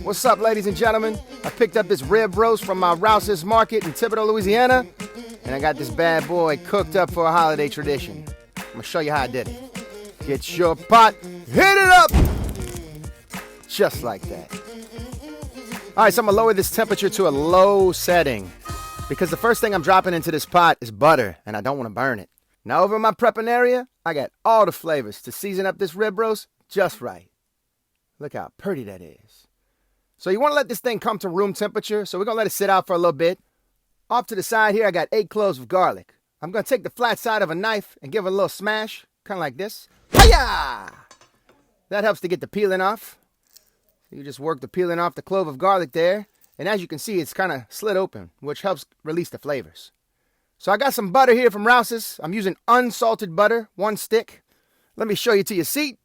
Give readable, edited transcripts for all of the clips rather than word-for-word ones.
What's up, ladies and gentlemen? I picked up this rib roast from my Rouses market in Thibodaux, Louisiana, and I got this bad boy cooked up for a holiday tradition. I'm gonna show you how I did it. Get your pot, hit it up! Just like that. All right, so I'm gonna lower this temperature to a low setting because the first thing I'm dropping into this pot is butter, and I don't want to burn it. Now over in my prepping area, I got all the flavors to season up this rib roast just right. Look how pretty that is. So you want to let this thing come to room temperature, so we're going to let it sit out for a little bit. Off to the side here, I got 8 cloves of garlic. I'm going to take the flat side of a knife and give it a little smash, kind of like this. Hi-ya! That helps to get the peeling off. You just work the peeling off the clove of garlic there, and as you can see, it's kind of slit open, which helps release the flavors. So I got some butter here from Rouses. I'm using unsalted butter, 1 stick. Let me show you to your seat.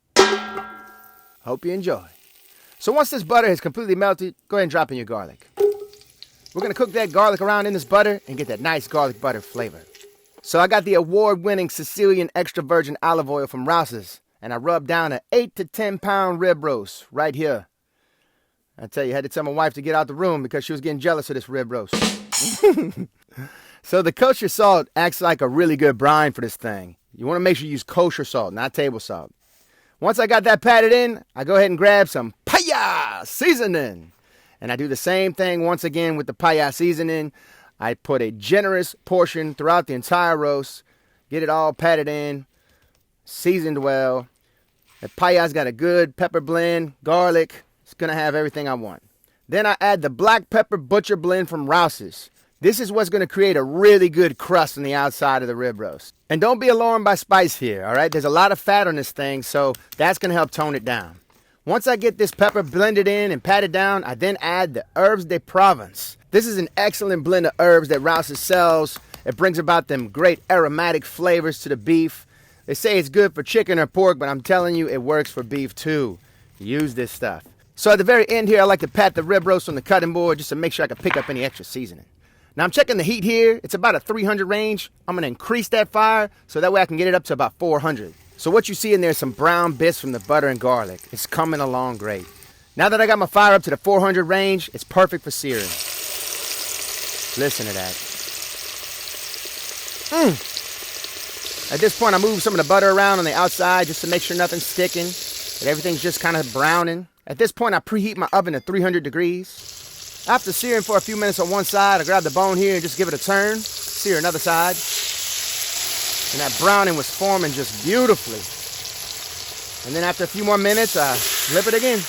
Hope you enjoy. So once this butter has completely melted, go ahead and drop in your garlic. We're going to cook that garlic around in this butter and get that nice garlic butter flavor. So I got the award-winning Sicilian extra virgin olive oil from Rouses, and I rubbed down an 8 to 10 pound rib roast right here. I tell you, I had to tell my wife to get out the room because she was getting jealous of this rib roast. So the kosher salt acts like a really good brine for this thing. You want to make sure you use kosher salt, not table salt. Once I got that patted in, I go ahead and grab some PI-YYAAHHH seasoning. And I do the same thing once again with the PI-YYAAHHH seasoning. I put a generous portion throughout the entire roast. Get it all patted in, seasoned well. The PI-YYAAHHH's got a good pepper blend, garlic. It's going to have everything I want. Then I add the black pepper butcher blend from Rouses. This is what's going to create a really good crust on the outside of the rib roast. And don't be alarmed by spice here, all right? There's a lot of fat on this thing, so that's going to help tone it down. Once I get this pepper blended in and patted down, I then add the herbes de Provence. This is an excellent blend of herbs that Rouses sells. It brings about them great aromatic flavors to the beef. They say it's good for chicken or pork, but I'm telling you, it works for beef too. Use this stuff. So at the very end here, I like to pat the rib roast on the cutting board just to make sure I can pick up any extra seasoning. Now I'm checking the heat here. It's about a 300 range. I'm going to increase that fire so that way I can get it up to about 400. So what you see in there is some brown bits from the butter and garlic. It's coming along great. Now that I got my fire up to the 400 range, it's perfect for searing. Listen to that. At this point, I move some of the butter around on the outside just to make sure nothing's sticking, that everything's just kind of browning. At this point, I preheat my oven to 300 degrees. After searing for a few minutes on one side, I grab the bone here and just give it a turn. Sear another side. And that browning was forming just beautifully. And then after a few more minutes, I flip it again.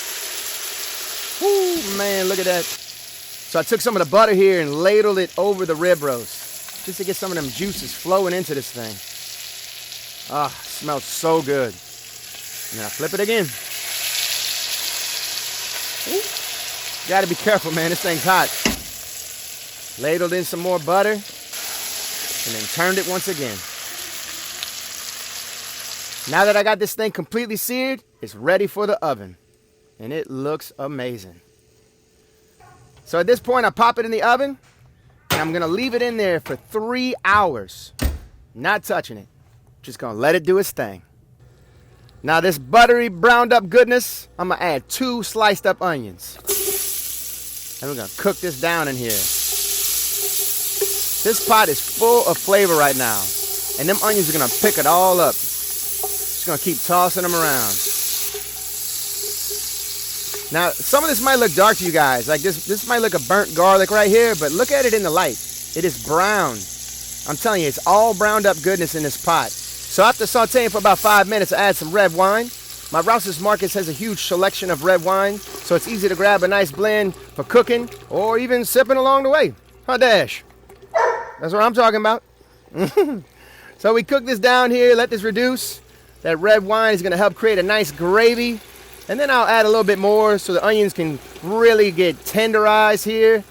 Woo, man, look at that. So I took some of the butter here and ladled it over the rib roast just to get some of them juices flowing into this thing. Ah, smells so good. And then I flip it again. Ooh. Gotta be careful, man. This thing's hot. Ladled in some more butter and then turned it once again. Now that I got this thing completely seared, it's ready for the oven. And it looks amazing. So at this point, I pop it in the oven and I'm gonna leave it in there for 3 hours. Not touching it. Just gonna let it do its thing. Now this buttery browned up goodness, I'm gonna add 2 sliced up onions. And we're going to cook this down in here. This pot is full of flavor right now. And them onions are going to pick it all up. Just going to keep tossing them around. Now, some of this might look dark to you guys. Like this might look a burnt garlic right here. But look at it in the light. It is brown. I'm telling you, it's all browned up goodness in this pot. So after sauteing for about 5 minutes, I add some red wine. My Rouses Markets has a huge selection of red wine, so it's easy to grab a nice blend for cooking or even sipping along the way. Huh, Dash? That's what I'm talking about. So we cook this down here, let this reduce. That red wine is going to help create a nice gravy. And then I'll add a little bit more so the onions can really get tenderized here.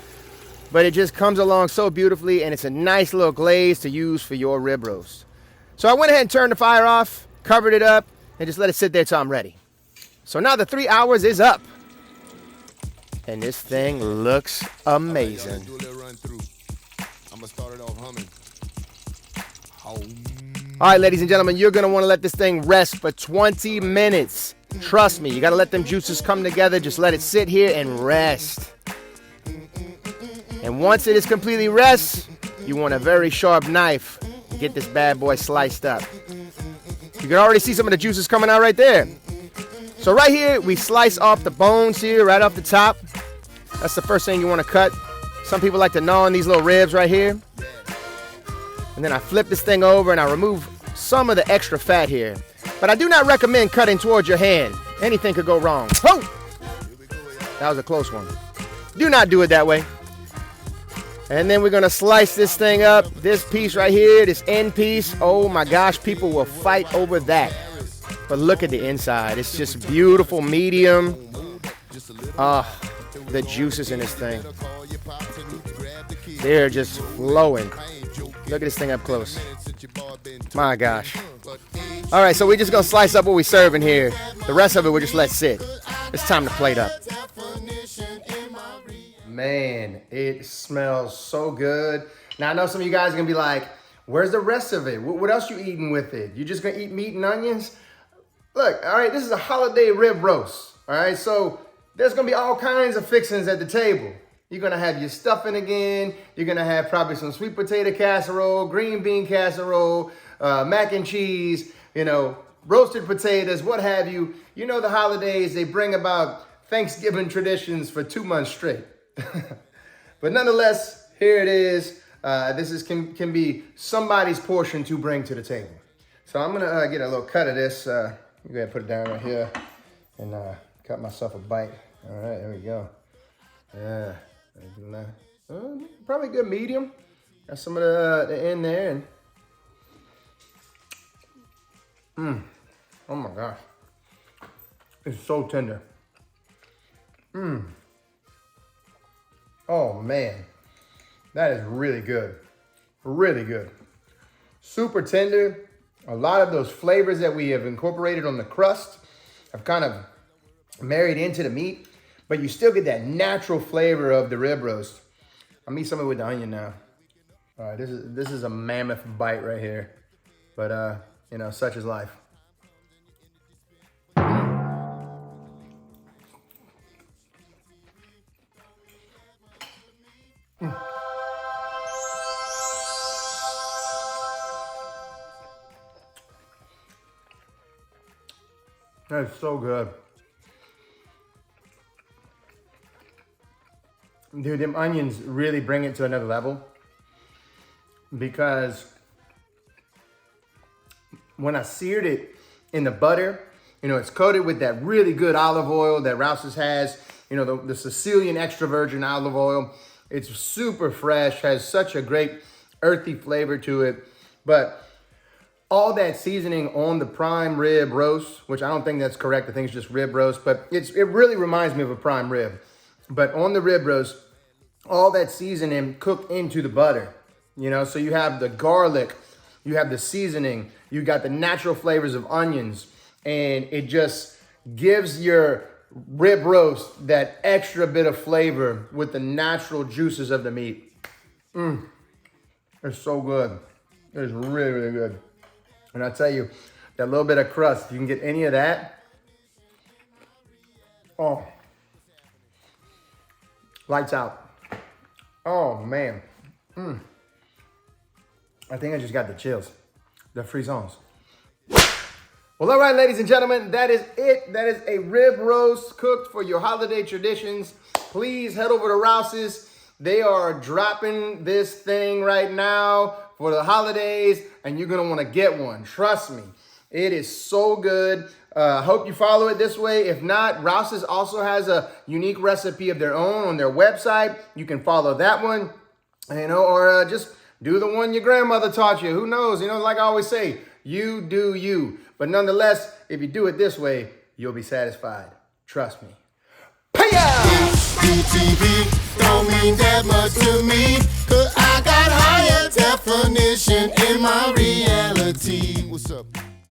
But it just comes along so beautifully, and it's a nice little glaze to use for your rib roast. So I went ahead and turned the fire off, covered it up, and just let it sit there till I'm ready. So now the 3 hours is up. And this thing looks amazing. All right, ladies and gentlemen, you're going to want to let this thing rest for 20 minutes. Trust me, you gotta let them juices come together. Just let it sit here and rest. And once it is completely rest, you want a very sharp knife to get this bad boy sliced up. You can already see some of the juices coming out right there. So right here, we slice off the bones here, right off the top. That's the first thing you want to cut. Some people like to gnaw on these little ribs right here. And then I flip this thing over and I remove some of the extra fat here. But I do not recommend cutting towards your hand. Anything could go wrong. Oh! That was a close one. Do not do it that way. And then we're going to slice this thing up. This piece right here, this end piece. Oh my gosh, people will fight over that. But look at the inside. It's just beautiful, medium. The juices in this thing. They're just flowing. Look at this thing up close. My gosh. All right, so we're just going to slice up what we're serving here. The rest of it we'll just let sit. It's time to plate up. Man, it smells so good. Now, I know some of you guys are going to be like, where's the rest of it? What else you eating with it? You just going to eat meat and onions? Look, all right, this is a holiday rib roast. All right, so there's going to be all kinds of fixings at the table. You're going to have your stuffing again. You're going to have probably some sweet potato casserole, green bean casserole, mac and cheese, roasted potatoes, what have you. You know the holidays, they bring about Thanksgiving traditions for 2 months straight. But nonetheless, here it is. This can be somebody's portion to bring to the table. So I'm going to get a little cut of this. Go ahead and put it down right here and cut myself a bite. All right, there we go. Yeah. Probably good medium. Got some of the end there. And oh my gosh. It's so tender. Oh man. That is really good. Really good. Super tender. A lot of those flavors that we have incorporated on the crust have kind of married into the meat. But you still get that natural flavor of the rib roast. I'll eat some of it with the onion now. All right, this is a mammoth bite right here. But, such is life. That is so good. Dude, them onions really bring it to another level, because when I seared it in the butter, it's coated with that really good olive oil that Rouses has, the Sicilian extra virgin olive oil. It's super fresh, has such a great earthy flavor to it. But all that seasoning on the prime rib roast, which I don't think that's correct. I think it's just rib roast, but it really reminds me of a prime rib. But on the rib roast, all that seasoning cooked into the butter, so you have the garlic, you have the seasoning, you got the natural flavors of onions, and it just gives your rib roast that extra bit of flavor with the natural juices of the meat. It's so good. It's really, really good. And I tell you, that little bit of crust, if you can get any of that, oh, lights out. Oh, man. I think I just got the chills. The frissons. Well, all right, ladies and gentlemen, that is it. That is a rib roast cooked for your holiday traditions. Please head over to Rouses. They are dropping this thing right now for the holidays, and you're going to want to get one. Trust me. It is so good. Hope you follow it this way. If not, Rouses also has a unique recipe of their own on their website. You can follow that one, or just do the one your grandmother taught you. Who knows? Like I always say, you do you. But nonetheless, if you do it this way, you'll be satisfied. Trust me. PI! TV don't mean that much to me, 'cause I got higher definition in my reality. What's up?